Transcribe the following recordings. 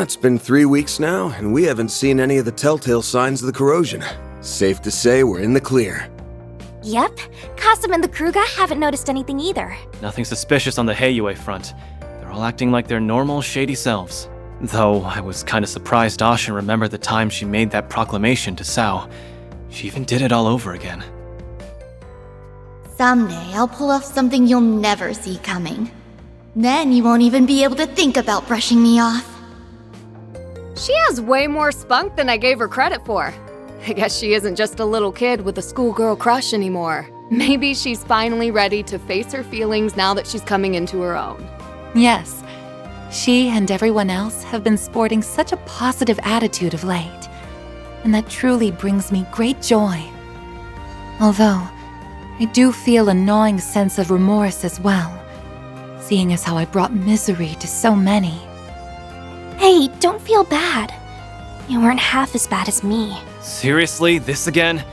It's been 3 weeks now, and we haven't seen any of the telltale signs of the corrosion. Safe to say we're in the clear. Yep, Kasum and the Kruga haven't noticed anything either. Nothing suspicious on the Heiyue front. They're all acting like their normal, shady selves. Though I was kinda surprised Ashin remembered the time she made that proclamation to Sao. She even did it all over again. Someday I'll pull off something you'll never see coming. Then you won't even be able to think about brushing me off. She has way more spunk than I gave her credit for. I guess she isn't just a little kid with a schoolgirl crush anymore. Maybe she's finally ready to face her feelings now that she's coming into her own. Yes, she and everyone else have been sporting such a positive attitude of late, and that truly brings me great joy. Although, I do feel a gnawing sense of remorse as well, seeing as how I brought misery to so many. Hey, don't feel bad. You weren't half as bad as me. Seriously, this again?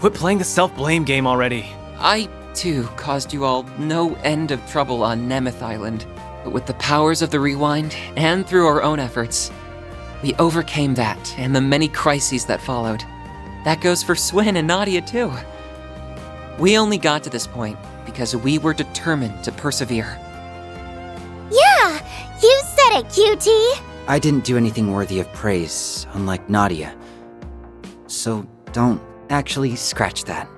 Quit playing the self-blame game already. I, too, caused you all no end of trouble on Nemeth Island. But with the powers of the Rewind, and through our own efforts, we overcame that and the many crises that followed. That goes for Swin and Nadia, too. We only got to this point because we were determined to persevere. Yeah, you said it, cutie! I didn't do anything worthy of praise, unlike Nadia. So don't actually scratch that.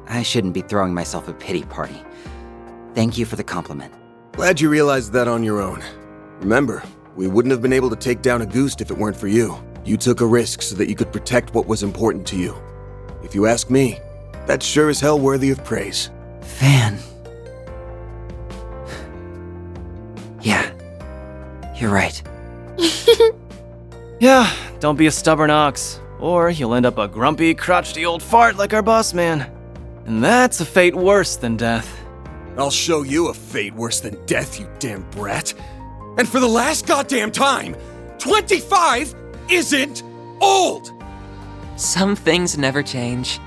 I shouldn't be throwing myself a pity party. Thank you for the compliment. Glad you realized that on your own. Remember, we wouldn't have been able to take down a Goose if it weren't for you. You took a risk so that you could protect what was important to you. If you ask me, that's sure as hell worthy of praise. Van. Yeah, you're right. Yeah, don't be a stubborn ox, or you'll end up a grumpy, crotchety old fart like our boss man. And that's a fate worse than death. I'll show you a fate worse than death, you damn brat. And for the last goddamn time, 25 isn't old! Some things never change.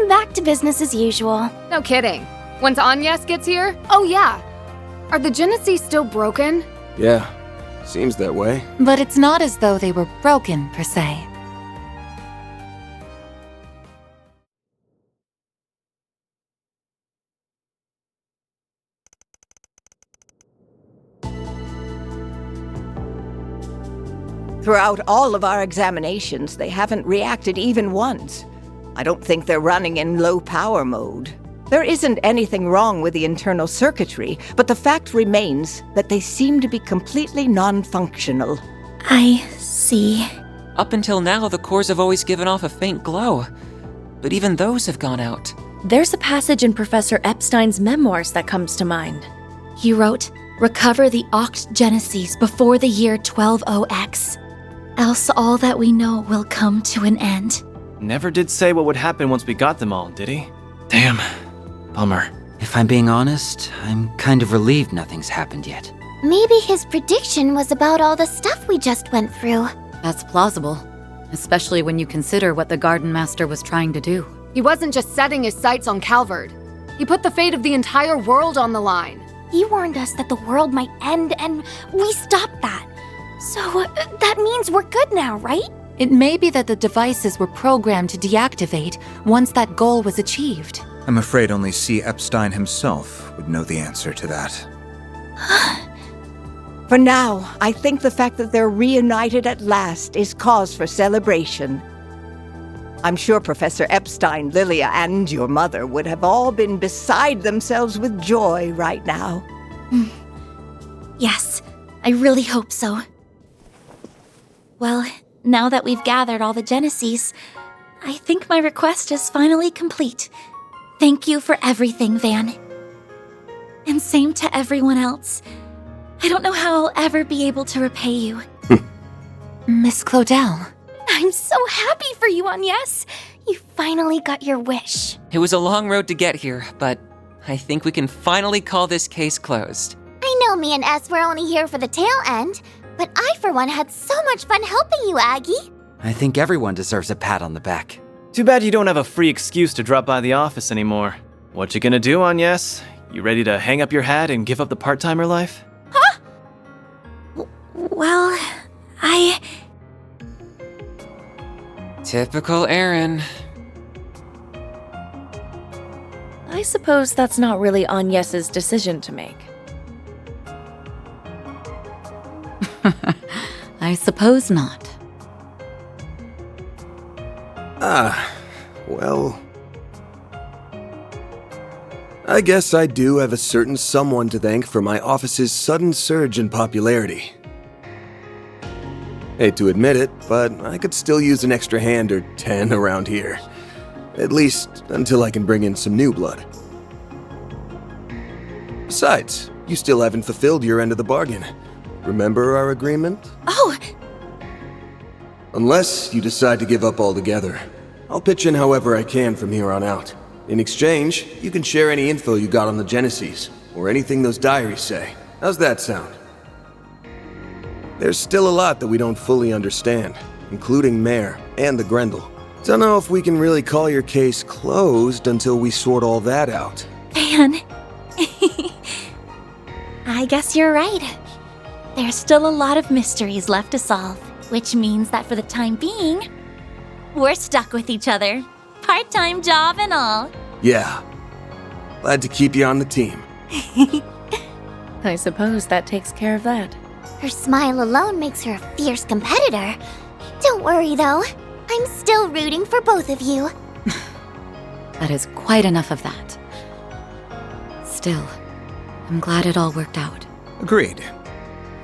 Back to business as usual. No kidding. Once Agnes gets here, oh yeah. Are the Genesis still broken? Yeah, seems that way. But it's not as though they were broken, per se. Throughout all of our examinations, they haven't reacted even once. I don't think they're running in low power mode. There isn't anything wrong with the internal circuitry, but the fact remains that they seem to be completely non-functional. I see. Up until now, the cores have always given off a faint glow. But even those have gone out. There's a passage in Professor Epstein's memoirs that comes to mind. He wrote, "Recover the Oct Genesis before the year 120X. Else all that we know will come to an end." Never did say what would happen once we got them all, did he? Damn. Bummer. If I'm being honest, I'm kind of relieved nothing's happened yet. Maybe his prediction was about all the stuff we just went through. That's plausible, especially when you consider what the Garden Master was trying to do. He wasn't just setting his sights on Calvard. He put the fate of the entire world on the line. He warned us that the world might end, and we stopped that. So, that means we're good now, right? It may be that the devices were programmed to deactivate once that goal was achieved. I'm afraid only C. Epstein himself would know the answer to that. For now, I think the fact that they're reunited at last is cause for celebration. I'm sure Professor Epstein, Lilia, and your mother would have all been beside themselves with joy right now. Yes, I really hope so. Well, now that we've gathered all the Genesis, I think my request is finally complete. Thank you for everything, Van. And same to everyone else. I don't know how I'll ever be able to repay you. Miss Claudel. I'm so happy for you, Agnes. You finally got your wish. It was a long road to get here, but I think we can finally call this case closed. I know me and S were only here for the tail end, but I for one had so much fun helping you, Aggie. I think everyone deserves a pat on the back. Too bad you don't have a free excuse to drop by the office anymore. What you gonna do, Agnes? You ready to hang up your hat and give up the part-timer life? Well, Typical Aaron. I suppose that's not really Agnes's decision to make. I suppose not. Well... I guess I do have a certain someone to thank for my office's sudden surge in popularity. Hate to admit it, but I could still use an extra hand or 10 around here. At least until I can bring in some new blood. Besides, you still haven't fulfilled your end of the bargain. Remember our agreement? Oh! Unless you decide to give up altogether, I'll pitch in however I can from here on out. In exchange, you can share any info you got on the Genesis, or anything those diaries say. How's that sound? There's still a lot that we don't fully understand, including Mare and the Grendel. Don't know if we can really call your case closed until we sort all that out. Van. I guess you're right. There's still a lot of mysteries left to solve, which means that for the time being, we're stuck with each other. Part-time job and all. Yeah. Glad to keep you on the team. I suppose that takes care of that. Her smile alone makes her a fierce competitor. Don't worry, though. I'm still rooting for both of you. That is quite enough of that. Still, I'm glad it all worked out. Agreed.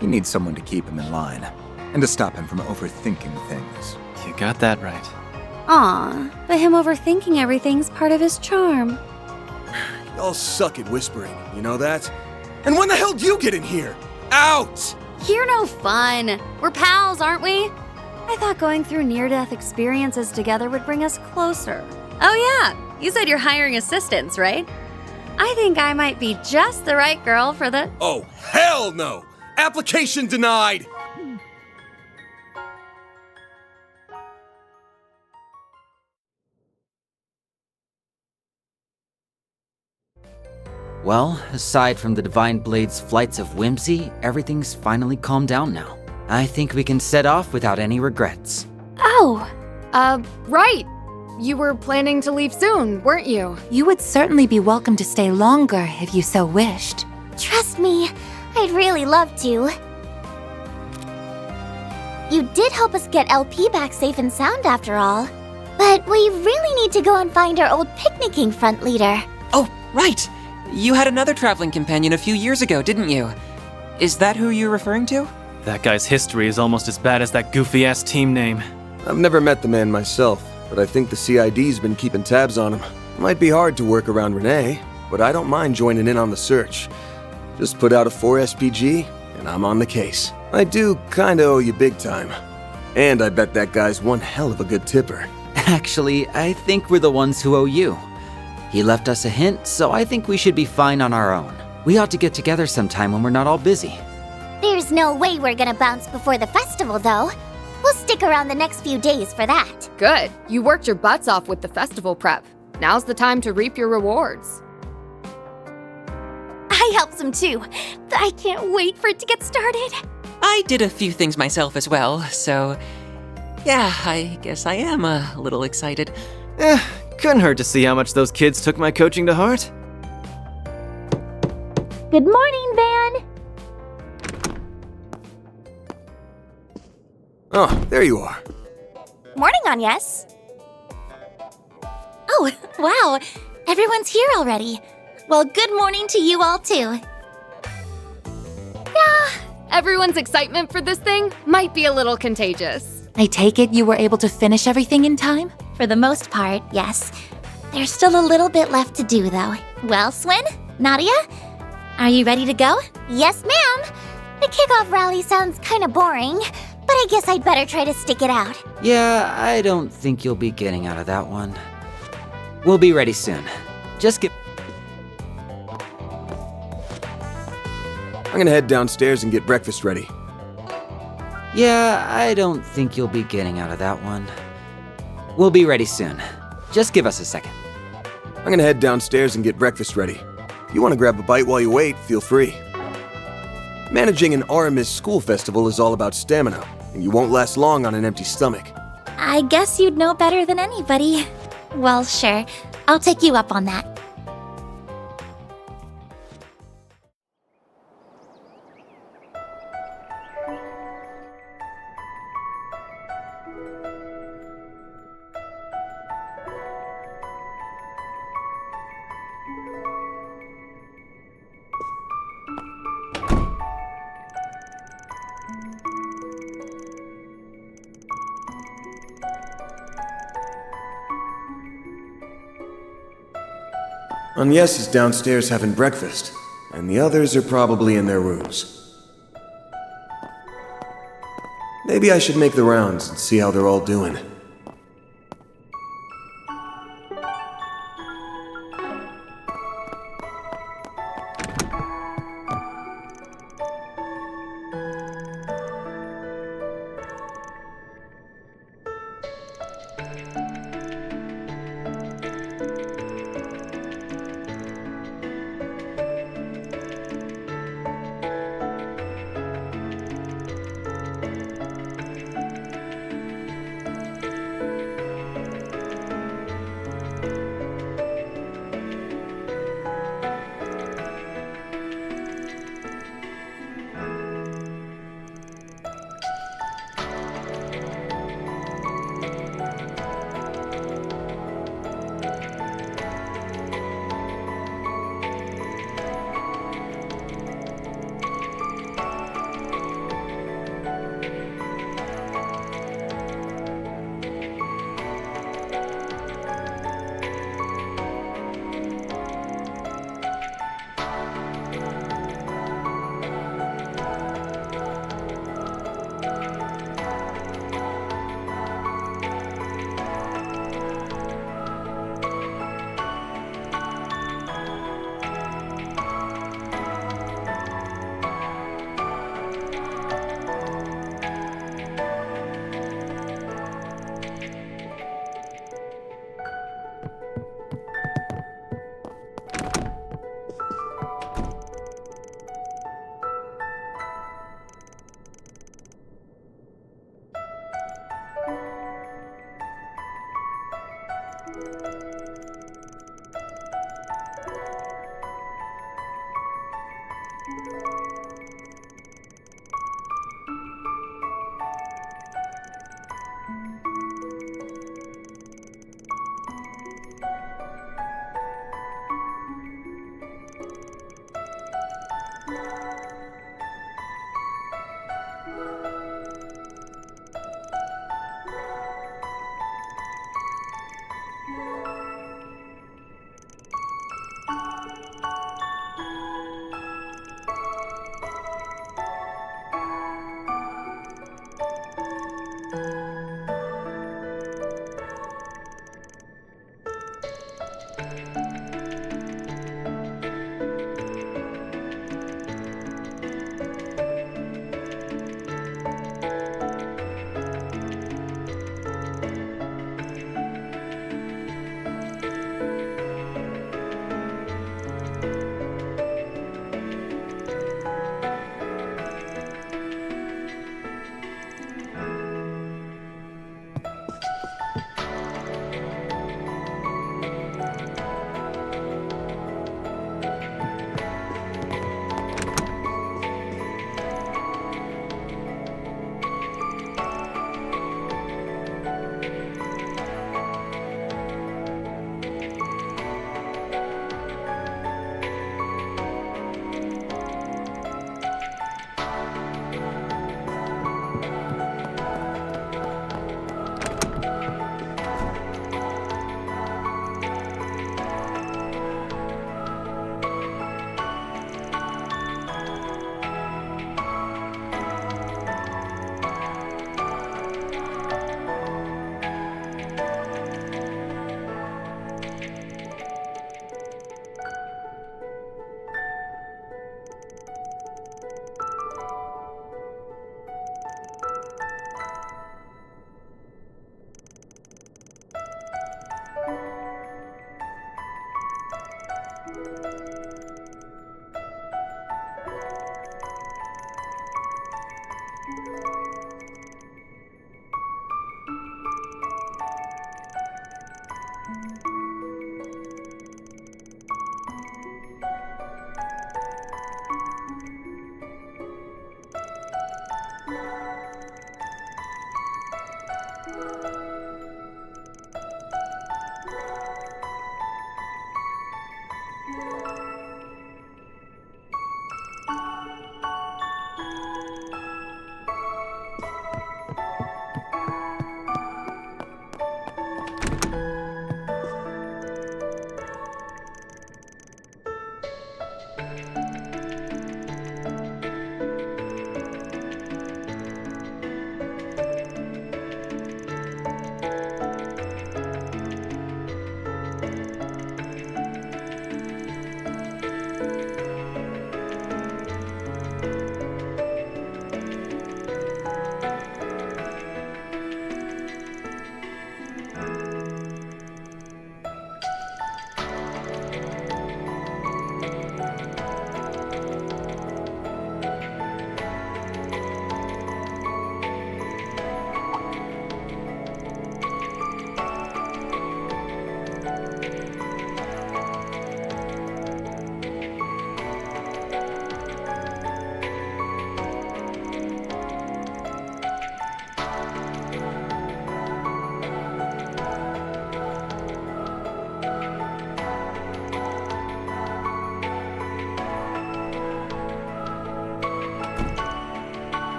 He needs someone to keep him in line, and to stop him from overthinking things. You got that right. Aw, but him overthinking everything's part of his charm. Y'all suck at whispering, you know that? And when the hell do you get in here? Out! You're no fun. We're pals, aren't we? I thought going through near-death experiences together would bring us closer. Oh yeah, you said you're hiring assistants, right? I think I might be just the right girl for the— Oh, hell no! Application denied! Well, aside from the Divine Blade's flights of whimsy, everything's finally calmed down now. I think we can set off without any regrets. Oh, right. You were planning to leave soon, weren't you? You would certainly be welcome to stay longer if you so wished. Trust me, I'd really love to. You did help us get LP back safe and sound after all. But we really need to go and find our old picnicking front leader. Oh, right! You had another traveling companion a few years ago, didn't you? Is that who you're referring to? That guy's history is almost as bad as that goofy-ass team name. I've never met the man myself, but I think the CID's been keeping tabs on him. Might be hard to work around Renee, but I don't mind joining in on the search. Just put out a 4 SPG, and I'm on the case. I do kinda owe you big time. And I bet that guy's one hell of a good tipper. Actually, I think we're the ones who owe you. He left us a hint, so I think we should be fine on our own. We ought to get together sometime when we're not all busy. There's no way we're gonna bounce before the festival, though. We'll stick around the next few days for that. Good. You worked your butts off with the festival prep. Now's the time to reap your rewards. I helped some too. I can't wait for it to get started. I did a few things myself as well, so yeah, I guess I am a little excited. Couldn't hurt to see how much those kids took my coaching to heart. Good morning, Van. Oh, there you are. Morning, Agnes. Oh, wow. Everyone's here already. Well, good morning to you all, too. Yeah, everyone's excitement for this thing might be a little contagious. I take it you were able to finish everything in time? For the most part, yes. There's still a little bit left to do, though. Well, Swin, Nadia, are you ready to go? Yes, ma'am. The kickoff rally sounds kinda boring, but I guess I'd better try to stick it out. Yeah, I don't think you'll be getting out of that one. We'll be ready soon. Just get... I'm gonna head downstairs and get breakfast ready. Yeah, I don't think you'll be getting out of that one. We'll be ready soon. Just give us a second. I'm gonna head downstairs and get breakfast ready. If you want to grab a bite while you wait, feel free. Managing an Aramis school festival is all about stamina, and you won't last long on an empty stomach. I guess you'd know better than anybody. Well, sure. I'll take you up on that. Agnes is downstairs having breakfast, and the others are probably in their rooms. Maybe I should make the rounds and see how they're all doing.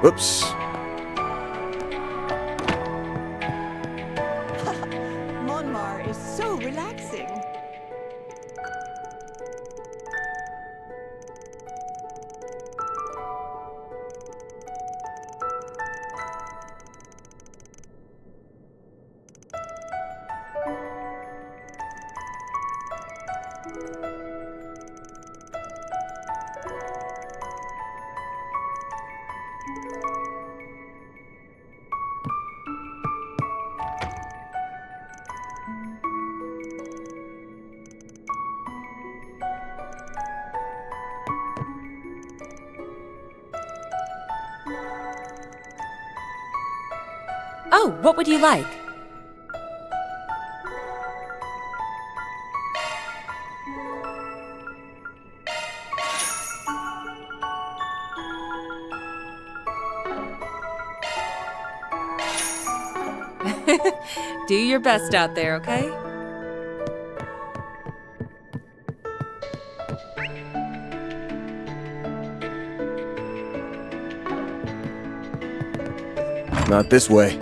Oops. Monmar is so relaxing. Oh, what would you like? Do your best out there, okay? Not this way.